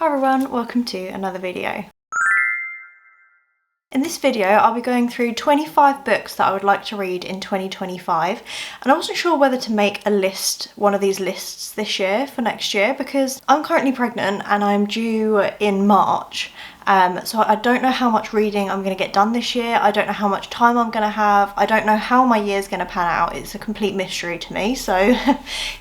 Hi everyone, welcome to another video. In this video, I'll be going through 25 books that I would like to read in 2025, and I wasn't sure whether to make a list, one of these lists this year for next year, because I'm currently pregnant and I'm due in March. So I don't know how much reading I'm going to get done this year. I don't know how much time I'm going to have. I don't know how my year's going to pan out. It's a complete mystery to me, so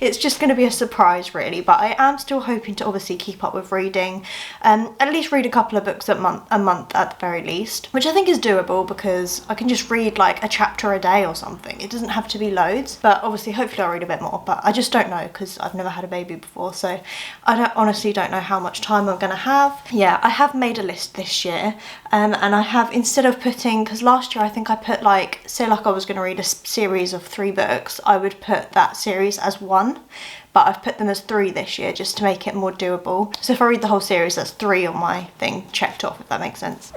it's just going to be a surprise really, but I am still hoping to obviously keep up with reading, at least read a couple of books a month at the very least, which I think is doable because I can just read like a chapter a day or something. It doesn't have to be loads, but obviously hopefully I'll read a bit more, but I just don't know because I've never had a baby before, so I honestly don't know how much time I'm going to have. Yeah, I have made a list this year, and I have, instead of putting, because last year I think I put like, say like I was going to read a series of 3 books, I would put that series as 1, but I've put them as 3 this year just to make it more doable. So if I read the whole series, that's 3 on my thing checked off, if that makes sense.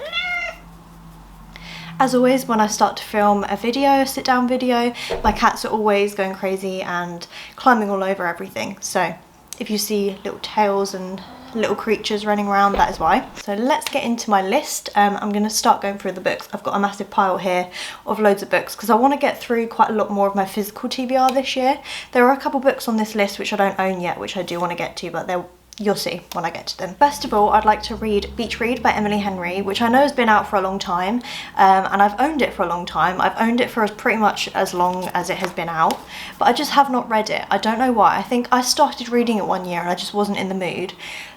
As always, when I start to film a video, a sit down video, my cats are always going crazy and climbing all over everything. So if you see little tails and little creatures running around, that is why. So let's get into my list. I'm going to start going through the books. I've got a massive pile here of loads of books because I want to get through quite a lot more of my physical TBR this year. There are a couple books on this list which I don't own yet, which I do want to get to, but you'll see when I get to them. First of all, I'd like to read Beach Read by Emily Henry, which I know has been out for a long time, and I've owned it for a long time. I've owned it for pretty much as long as it has been out, but I just have not read it. I don't know why. I think I started reading it one year and I just wasn't in the mood.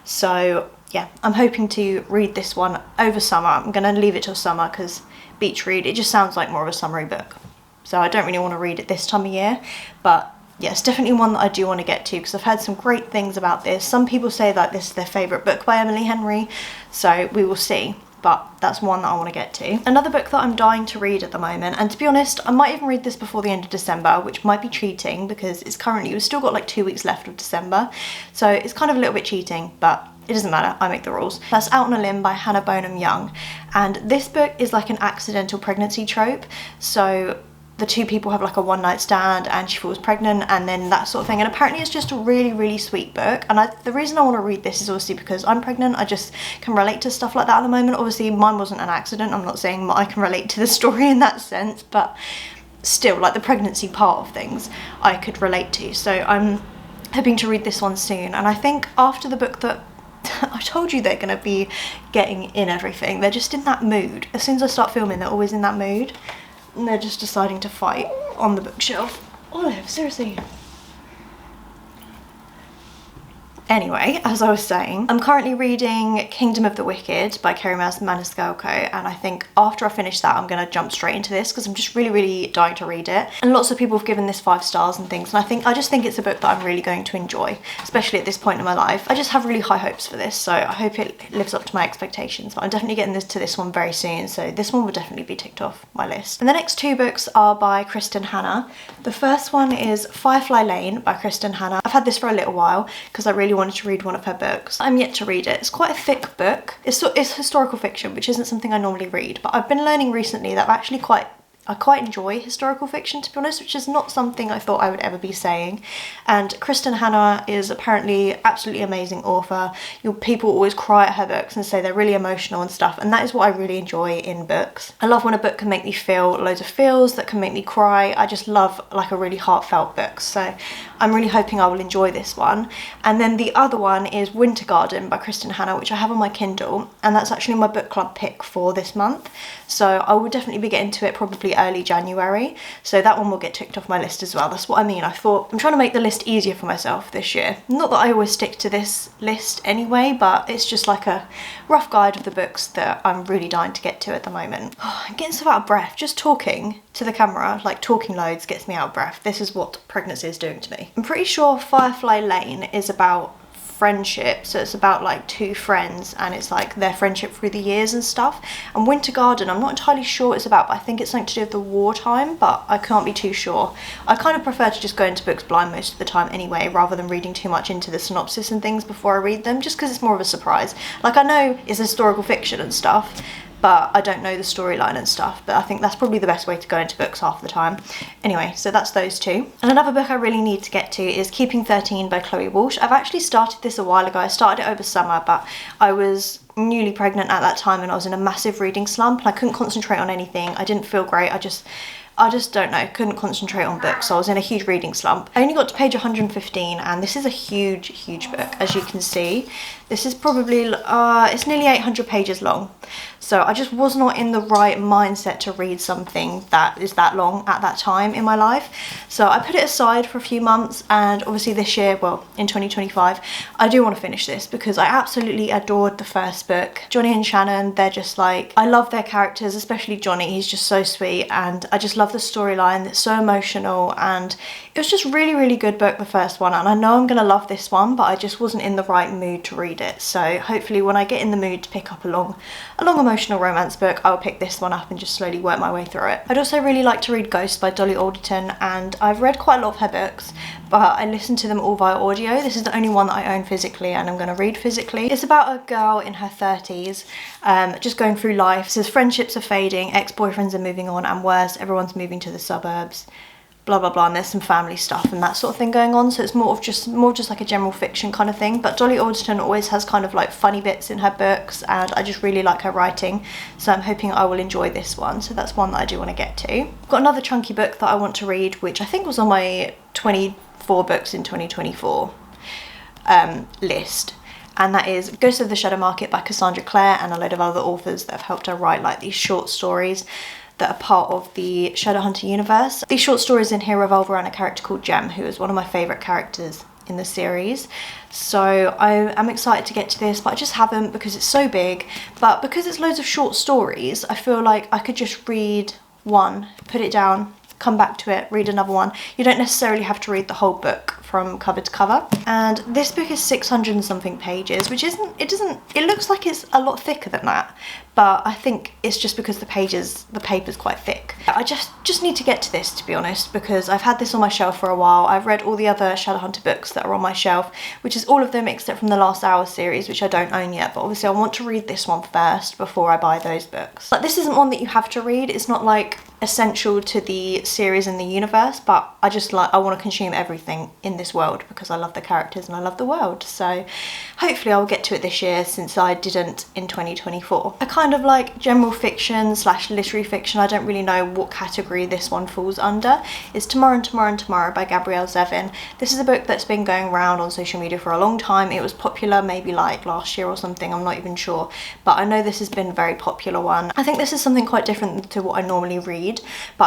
So yeah, I'm hoping to read this one over summer. I'm going to leave it till summer because Beach Read, it just sounds like more of a summery book. So I don't really want to read it this time of year, but yeah, it's definitely one that I do want to get to because I've heard some great things about this. Some people say that this is their favourite book by Emily Henry, so we will see, but that's one that I want to get to. Another book that I'm dying to read at the moment, and to be honest, I might even read this before the end of December, which might be cheating because we've still got like 2 weeks left of December, so it's kind of a little bit cheating, but it doesn't matter, I make the rules. That's Out on a Limb by Hannah Bonum-Young, and this book is like an accidental pregnancy trope, so the 2 people have like a one-night stand and she falls pregnant and then that sort of thing, and apparently it's just a really, really sweet book. And the reason I want to read this is obviously because I'm pregnant. I just can relate to stuff like that at the moment. Obviously mine wasn't an accident, I'm not saying I can relate to the story in that sense, but still, like the pregnancy part of things I could relate to, so I'm hoping to read this one soon. And I think after the book that I told you they're going to be getting in everything, they're just in that mood. As soon as I start filming, they're always in that mood. And they're just deciding to fight on the bookshelf. Olive, seriously. Anyway, as I was saying, I'm currently reading Kingdom of the Wicked by Keri Maniscalco, and I think after I finish that I'm going to jump straight into this because I'm just really, really dying to read it. And lots of people have given this 5 stars and things, and I just think it's a book that I'm really going to enjoy, especially at this point in my life. I just have really high hopes for this, so I hope it lives up to my expectations, but I'm definitely getting to this one very soon, so this one will definitely be ticked off my list. And the next 2 books are by Kristin Hannah. The first one is Firefly Lane by Kristin Hannah. I've had this for a little while because I really wanted to read one of her books. I'm yet to read it. It's quite a thick book. It's historical fiction, which isn't something I normally read, but I've been learning recently that I quite enjoy historical fiction, to be honest, which is not something I thought I would ever be saying. And Kristin Hannah is apparently absolutely amazing author. People always cry at her books and say they're really emotional and stuff, and that is what I really enjoy in books. I love when a book can make me feel loads of feels, that can make me cry. I just love like a really heartfelt book, so I'm really hoping I will enjoy this one. And then the other one is Winter Garden by Kristin Hannah, which I have on my Kindle, and that's actually my book club pick for this month, so I will definitely be getting to it probably early January, so that one will get ticked off my list as well. That's what I mean. I thought I'm trying to make the list easier for myself this year. Not that I always stick to this list anyway, but it's just like a rough guide of the books that I'm really dying to get to at the moment. Oh, I'm getting so out of breath. Just talking to the camera, like talking loads, gets me out of breath. This is what pregnancy is doing to me. I'm pretty sure Firefly Lane is about friendship, so it's about like 2 friends and it's like their friendship through the years and stuff. And Winter Garden, I'm not entirely sure what it's about, but I think it's something to do with the wartime, but I can't be too sure. I kind of prefer to just go into books blind most of the time anyway, rather than reading too much into the synopsis and things before I read them, just because it's more of a surprise. Like, I know it's historical fiction and stuff, but I don't know the storyline and stuff. But I think that's probably the best way to go into books half the time. Anyway, so that's those two. And another book I really need to get to is Keeping 13 by Chloe Walsh. I've actually started this a while ago. I started it over summer, but I was newly pregnant at that time and I was in a massive reading slump and I couldn't concentrate on anything. I didn't feel great. I just don't know, couldn't concentrate on books, so I was in a huge reading slump. I only got to page 115 and this is a huge book, as you can see. This is probably, it's nearly 800 pages long. So I just was not in the right mindset to read something that is that long at that time in my life. So I put it aside for a few months, and obviously this year, well, in 2025, I do want to finish this because I absolutely adored the first book. Johnny and Shannon, they're just like, I love their characters, especially Johnny. He's just so sweet, and I just love the storyline. It's so emotional, and it was just really good book, the first one, and I know I'm gonna love this one, but I just wasn't in the right mood to read it. So hopefully when I get in the mood to pick up a long emotional romance book, I'll pick this one up and just slowly work my way through it. I'd also really like to read Ghost by Dolly Alderton, and I've read quite a lot of her books, but I listened to them all via audio. This is the only one that I own physically and I'm going to read physically. It's about a girl in her 30s just going through life. It says friendships are fading, ex-boyfriends are moving on, and worse, everyone's moving to the suburbs, blah blah blah, and there's some family stuff and that sort of thing going on. So it's more just like a general fiction kind of thing. But Dolly Alderton always has kind of like funny bits in her books, and I just really like her writing, so I'm hoping I will enjoy this one. So that's one that I do want to get to. I've got another chunky book that I want to read, which I think was on my 24 books in 2024 list, and that is Ghost of the Shadow Market by Cassandra Clare and a load of other authors that have helped her write like these short stories that are part of the Shadowhunter universe. These short stories in here revolve around a character called Gem, who is one of my favourite characters in the series. So I am excited to get to this, but I just haven't because it's so big. But because it's loads of short stories, I feel like I could just read one, put it down, come back to it, read another one. You don't necessarily have to read the whole book from cover to cover. And this book is 600 and something pages, which it looks like it's a lot thicker than that, but I think it's just because the paper's quite thick. I just need to get to this, to be honest, because I've had this on my shelf for a while. I've read all the other Shadowhunter books that are on my shelf, which is all of them except from the Last Hour series, which I don't own yet, but obviously I want to read this one first before I buy those books. Like, this isn't one that you have to read. It's not like essential to the series and the universe, but I want to consume everything in this world because I love the characters and I love the world. So hopefully I'll get to it this year, since I didn't in 2024. I kind of like general fiction / literary fiction. I don't really know what category this one falls under. It's Tomorrow and Tomorrow and Tomorrow by Gabrielle Zevin. This is a book that's been going around on social media for a long time. It was popular maybe like last year or something, I'm not even sure, but I know this has been a very popular one. I think this is something quite different to what I normally read, but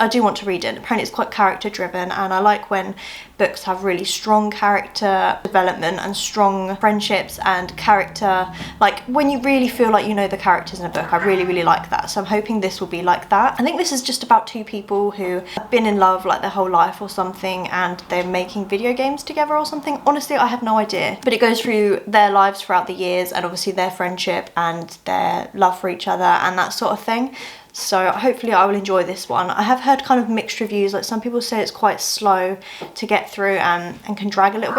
I do want to read it. Apparently it's quite character driven, and I like when books have really strong character development and strong friendships and character, like when you really feel like you know the characters in a book. I really like that, so I'm hoping this will be like that. I think this is just about two people who have been in love like their whole life or something, and they're making video games together or something. Honestly, I have no idea, but it goes through their lives throughout the years and obviously their friendship and their love for each other and that sort of thing. So hopefully I will enjoy this one. I have heard kind of mixed reviews, like some people say it's quite slow to get through and can drag a little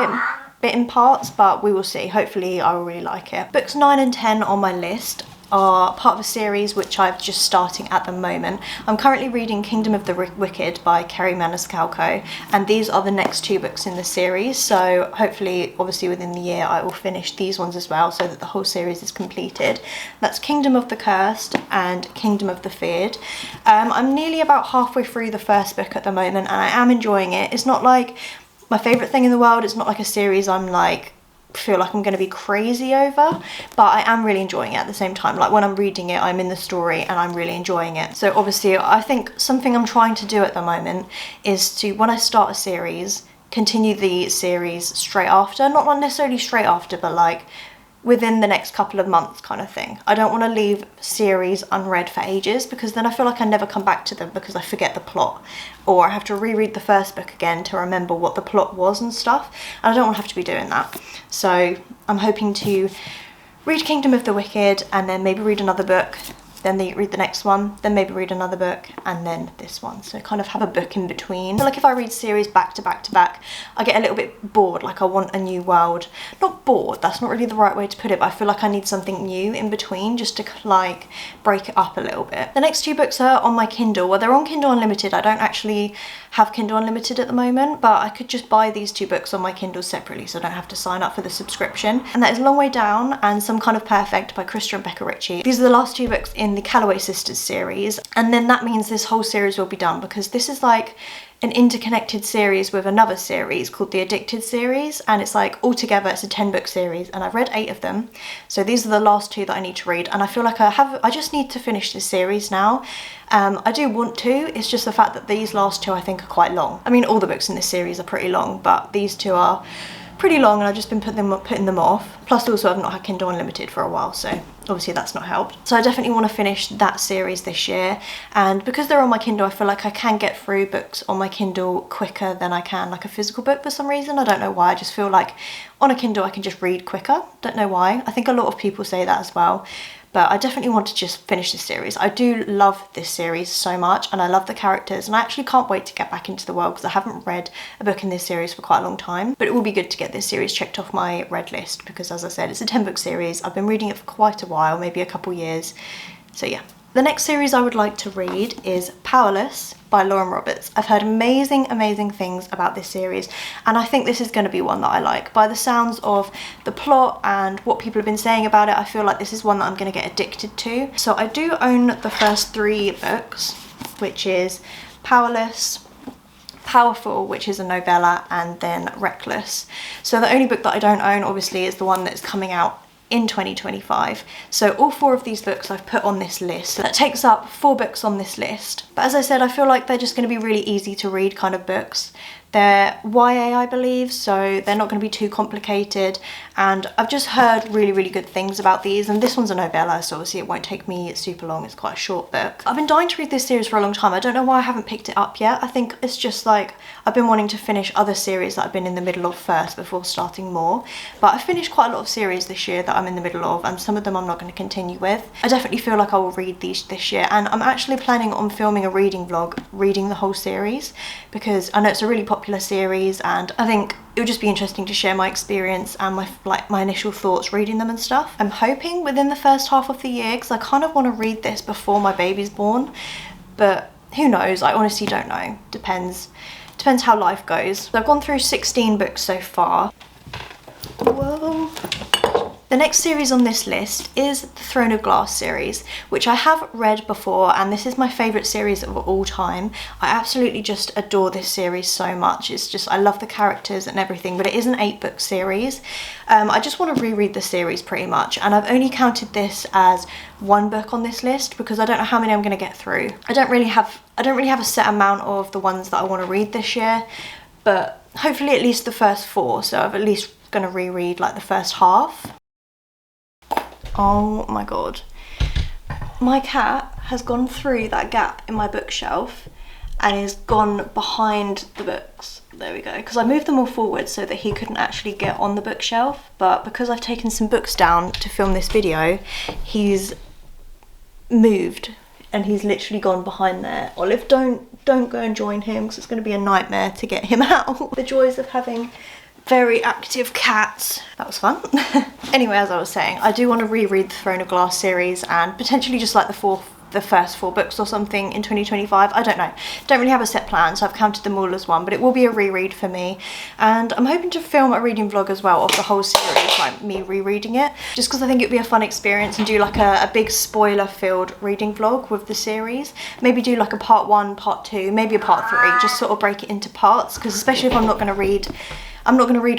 bit in parts, but we will see. Hopefully I will really like it. Books 9 and 10 on my list are part of a series which I'm just starting at the moment. I'm currently reading Kingdom of the Wicked by Keri Maniscalco, and these are the next two books in the series, so hopefully obviously within the year I will finish these ones as well, so that the whole series is completed. That's Kingdom of the Cursed and Kingdom of the Feared. I'm nearly about halfway through the first book at the moment, and I am enjoying it. It's not like my favourite thing in the world. It's not like a series I'm like feel like I'm going to be crazy over, but I am really enjoying it at the same time. Like when I'm reading it, I'm in the story and I'm really enjoying it. So obviously I think something I'm trying to do at the moment is to, when I start a series, continue the series straight after. Not necessarily straight after, but like within the next couple of months kind of thing. I don't want to leave series unread for ages, because then I feel like I never come back to them because I forget the plot, or I have to reread the first book again to remember what the plot was and stuff, and I don't want to have to be doing that. So I'm hoping to read Kingdom of the Wicked and then maybe read another book then read the next one, then maybe read another book, and then this one. So kind of have a book in between. I feel like if I read series back to back to back, I get a little bit bored, like I want a new world. Not bored, that's not really the right way to put it, but I feel like I need something new in between just to like break it up a little bit. The next two books are on my Kindle. Well, they're on Kindle Unlimited. I don't actually have Kindle Unlimited at the moment, but I could just buy these two books on my Kindle separately, so I don't have to sign up for the subscription. And that is Long Way Down and Some Kind of Perfect by Krista Becca Ritchie. These are the last two books in the Calloway Sisters series, and then that means this whole series will be done, because this is like an interconnected series with another series called the Addicted series, and it's like altogether it's a 10-book series, and I've read 8 of them, so these are the last 2 that I need to read, and I feel like I just need to finish this series now. I do want to, it's just the fact that these last 2 I think are quite long. I mean, all the books in this series are pretty long, but these 2 are pretty long, and I've just been putting them off. Plus also I've not had Kindle Unlimited for a while, so obviously that's not helped. So I definitely want to finish that series this year, and because they're on my Kindle, I feel like I can get through books on my Kindle quicker than I can like a physical book for some reason. I don't know why, I just feel like on a Kindle I can just read quicker. Don't know why. I think a lot of people say that as well. But I definitely want to just finish this series. I do love this series so much, and I love the characters, and I actually can't wait to get back into the world, because I haven't read a book in this series for quite a long time. But it will be good to get this series checked off my read list, because as I said, it's a 10-book series. I've been reading it for quite a while, maybe a couple years. So yeah. The next series I would like to read is Powerless by Lauren Roberts. I've heard amazing things about this series, and I think this is going to be one that I like. By the sounds of the plot and what people have been saying about it, I feel like this is one that I'm going to get addicted to. So I do own the first 3 books, which is Powerless, Powerful, which is a novella, and then Reckless. So the only book that I don't own obviously is the one that's coming out in 2025. So all 4 of these books I've put on this list. So that takes up 4 books on this list. But as I said, I feel like they're just going to be really easy to read kind of books. They're YA, I believe, so they're not going to be too complicated, and I've just heard really good things about these, and this one's a novella, so obviously it won't take me super long. It's quite a short book. I've been dying to read this series for a long time. I don't know why I haven't picked it up yet. I think it's just like I've been wanting to finish other series that I've been in the middle of first before starting more, but I've finished quite a lot of series this year that I'm in the middle of, and some of them I'm not going to continue with. I definitely feel like I will read these this year, and I'm actually planning on filming a reading vlog reading the whole series, because I know it's a really popular series, and I think it would just be interesting to share my experience and my initial thoughts reading them and stuff. I'm hoping within the first half of the year, because I kind of want to read this before my baby's born, but who knows? I honestly don't know. Depends how life goes. So I've gone through 16 books so far. Whoa. The next series on this list is the Throne of Glass series, which I have read before, and this is my favourite series of all time. I absolutely just adore this series so much. It's just, I love the characters and everything, but it is an 8-book series. I just want to reread the series pretty much, and I've only counted this as 1 book on this list because I don't know how many I'm going to get through. I don't really have a set amount of the ones that I want to read this year, but hopefully at least the first 4, so I'm at least going to reread like the first half. Oh my god. My cat has gone through that gap in my bookshelf and is gone behind the books. There we go. Because I moved them all forward so that he couldn't actually get on the bookshelf, but because I've taken some books down to film this video, he's moved and he's literally gone behind there. Olive, don't go and join him because it's going to be a nightmare to get him out. The joys of having very active cats. That was fun. Anyway, as I was saying, I do want to reread the Throne of Glass series and potentially just like the first 4 books or something in 2025. I don't know. Don't really have a set plan, so I've counted them all as 1, but it will be a reread for me. And I'm hoping to film a reading vlog as well of the whole series, like me rereading it, just because I think it'd be a fun experience, and do like a big spoiler-filled reading vlog with the series. Maybe do like a part 1, part 2, maybe a part 3, just sort of break it into parts, because especially if I'm not going to read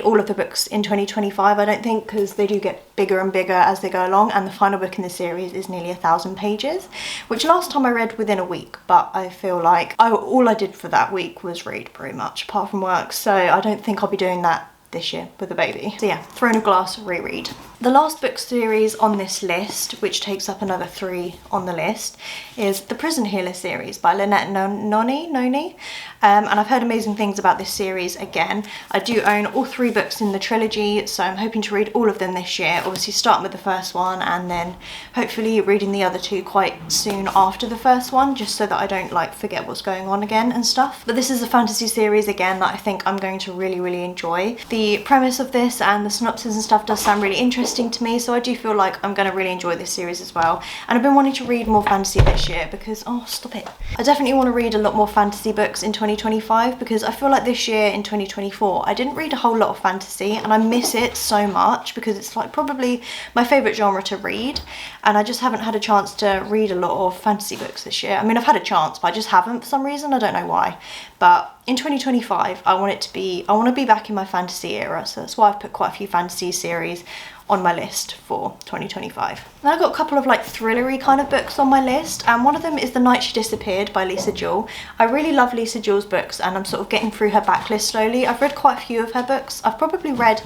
all of the books in 2025, I don't think, because they do get bigger and bigger as they go along, and the final book in the series is nearly 1,000 pages, which last time I read within a week, but I feel like all I did for that week was read pretty much, apart from work, so I don't think I'll be doing that this year with a baby. So yeah, Throne of Glass reread. The last book series on this list, which takes up another 3 on the list, is the Prison Healer series by Lynette Noni. and I've heard amazing things about this series again. I do own all 3 books in the trilogy, so I'm hoping to read all of them this year, obviously starting with the first one and then hopefully reading the other 2 quite soon after the first one, just so that I don't like forget what's going on again and stuff. But this is a fantasy series again that I think I'm going to really enjoy. The premise of this and the synopsis and stuff does sound really interesting to me, so I do feel like I'm going to really enjoy this series as well. And I've been wanting to read more fantasy this year because, oh stop it, I definitely want to read a lot more fantasy books in 2025, because I feel like this year in 2024 I didn't read a whole lot of fantasy, and I miss it so much because it's like probably my favourite genre to read, and I just haven't had a chance to read a lot of fantasy books this year. I mean, I've had a chance, but I just haven't for some reason, I don't know why. But in 2025 I want to be back in my fantasy era, so that's why I've put quite a few fantasy series on my list for 2025. Then I've got a couple of like thrillery kind of books on my list, and one of them is The Night She Disappeared by Lisa Jewell. I really love Lisa Jewell's books, and I'm sort of getting through her backlist slowly. I've read quite a few of her books. I've probably read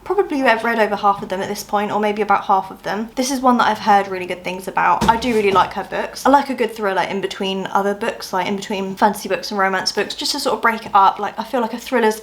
over half of them at this point, or maybe about half of them. This is one that I've heard really good things about. I do really like her books. I like a good thriller in between other books, like in between fantasy books and romance books, just to sort of break it up. Like, I feel like a thriller's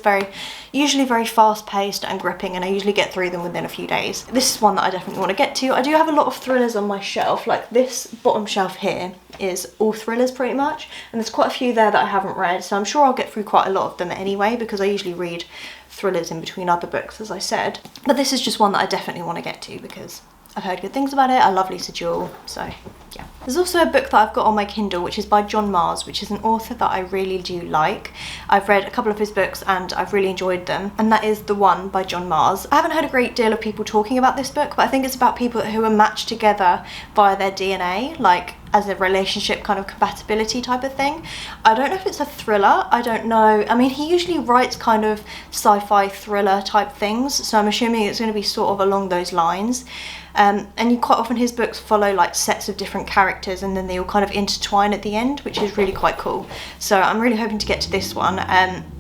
usually very fast paced and gripping, and I usually get through them within a few days. This is one that I definitely want to get to. I do have a lot of thrillers on my shelf. Like this bottom shelf here is all thrillers pretty much, and there's quite a few there that I haven't read, so I'm sure I'll get through quite a lot of them anyway, because I usually read thrillers in between other books, as I said. But this is just one that I definitely want to get to because I've heard good things about it. I love Lisa Jewell, so yeah. There's also a book that I've got on my Kindle, which is by John Marrs, which is an author that I really do like. I've read a couple of his books and I've really enjoyed them, and that is The One by John Marrs. I haven't heard a great deal of people talking about this book, but I think it's about people who are matched together via their DNA, like as a relationship kind of compatibility type of thing. I don't know if it's a thriller, I don't know. I mean, he usually writes kind of sci-fi thriller type things, so I'm assuming it's going to be sort of along those lines. And quite often his books follow like sets of different characters, and then they all kind of intertwine at the end, which is really quite cool. So I'm really hoping to get to this one.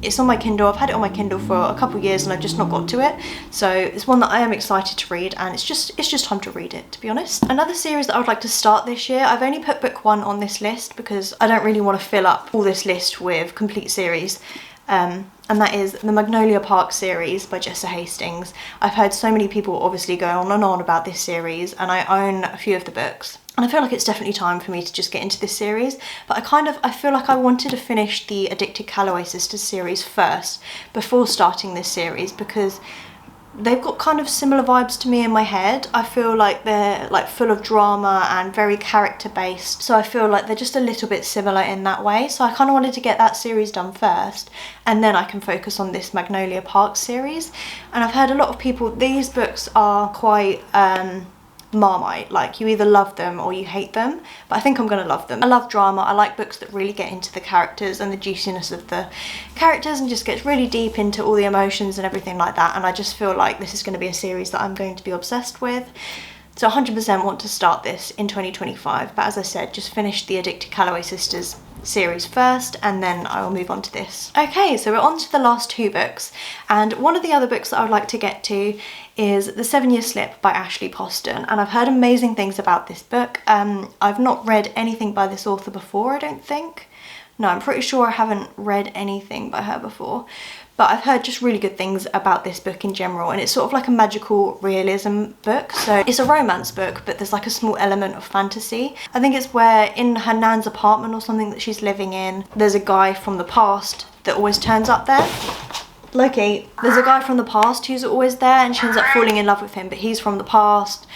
It's on my Kindle. I've had it on my Kindle for a couple of years and I've just not got to it. So it's one that I am excited to read, and it's just time to read it, to be honest. Another series that I would like to start this year, I've only put book 1 on this list because I don't really want to fill up all this list with complete series. And that is the Magnolia Park series by Jessa Hastings. I've heard so many people obviously go on and on about this series, and I own a few of the books. And I feel like it's definitely time for me to just get into this series, but I feel like I wanted to finish the Addicted Calloway Sisters series first before starting this series, because they've got kind of similar vibes to me in my head. I feel like they're like full of drama and very character based, so I feel like they're just a little bit similar in that way. So I kind of wanted to get that series done first, and then I can focus on this Magnolia Park series. And I've heard a lot of people, these books are quite Marmite, like you either love them or you hate them, but I think I'm gonna love them. I love drama. I like books that really get into the characters and the juiciness of the characters and just gets really deep into all the emotions and everything like that, and I just feel like this is going to be a series that I'm going to be obsessed with. So 100% want to start this in 2025, but as I said, just finish the Addicted Calloway Sisters series first, and then I will move on to this. Okay, so we're on to the last 2 books, and one of the other books that I would like to get to is The 7-Year Slip by Ashley Poston, and I've heard amazing things about this book. I've not read anything by this author before, I don't think. No, I'm pretty sure I haven't read anything by her before, but I've heard just really good things about this book in general, and it's sort of like a magical realism book. So it's a romance book, but there's like a small element of fantasy. I think it's where in her nan's apartment or something that she's living in, there's a guy from the past that always turns up there. Loki, there's a guy from the past who's always there, and she ends up falling in love with him, but he's from the past.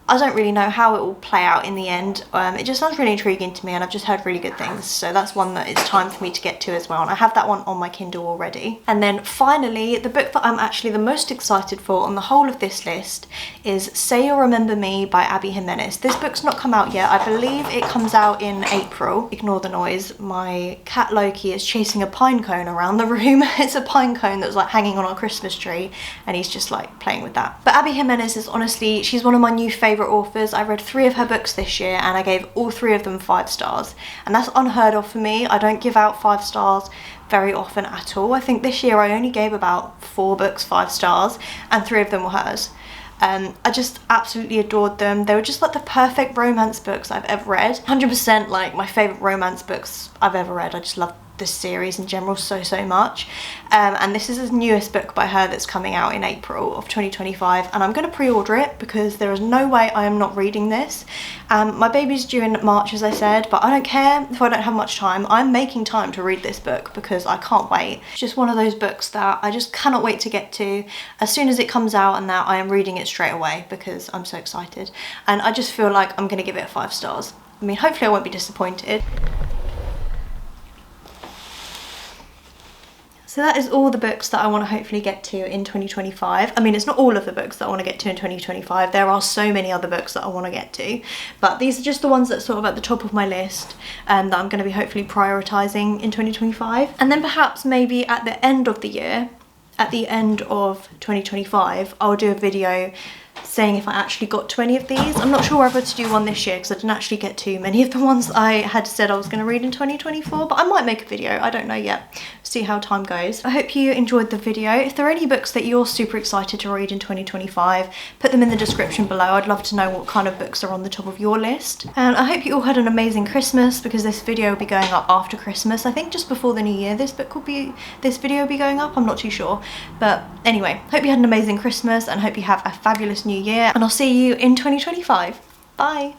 I don't really know how it will play out in the end. It just sounds really intriguing to me, and I've just heard really good things, so that's one that it's time for me to get to as well, and I have that one on my Kindle already. And then finally, the book that I'm actually the most excited for on the whole of this list is Say You'll Remember Me by Abby Jimenez. This book's not come out yet. I believe it comes out in April. Ignore the noise. My cat Loki is chasing a pine cone around the room. It's a pine cone that's like hanging on our Christmas tree, and he's just like playing with that. But Abby Jimenez is honestly, she's one of my new favourite authors. I read 3 of her books this year, and I gave all 3 of them 5 stars, and that's unheard of for me. I don't give out 5 stars very often at all. I think this year I only gave about 4 books 5 stars, and 3 of them were hers. I just absolutely adored them. They were just like the perfect romance books I've ever read. 100% like my favourite romance books I've ever read. I just love this series in general so much. And this is the newest book by her that's coming out in April of 2025, and I'm going to pre-order it because there is no way I am not reading this. My baby's due in March, as I said, but I don't care if I don't have much time. I'm making time to read this book because I can't wait. It's just one of those books that I just cannot wait to get to. As soon as it comes out and that, I am reading it straight away because I'm so excited, and I just feel like I'm going to give it 5 stars. I mean, hopefully I won't be disappointed. So that is all the books that I want to hopefully get to in 2025. I mean, it's not all of the books that I want to get to in 2025. There are so many other books that I want to get to, but these are just the ones that are sort of at the top of my list that I'm going to be hopefully prioritising in 2025. And then perhaps maybe at the end of the year, at the end of 2025, I'll do a video saying if I actually got to any of these. I'm not sure whether to do one this year because I didn't actually get to many of the ones I had said I was going to read in 2024, but I might make a video, I don't know yet. See how time goes. I hope you enjoyed the video. If there are any books that you're super excited to read in 2025, put them in the description below. I'd love to know what kind of books are on the top of your list. And I hope you all had an amazing Christmas, because this video will be going up after Christmas. I think just before the new year this video will be going up, I'm not too sure. But anyway, hope you had an amazing Christmas and hope you have a fabulous new year, and I'll see you in 2025. Bye.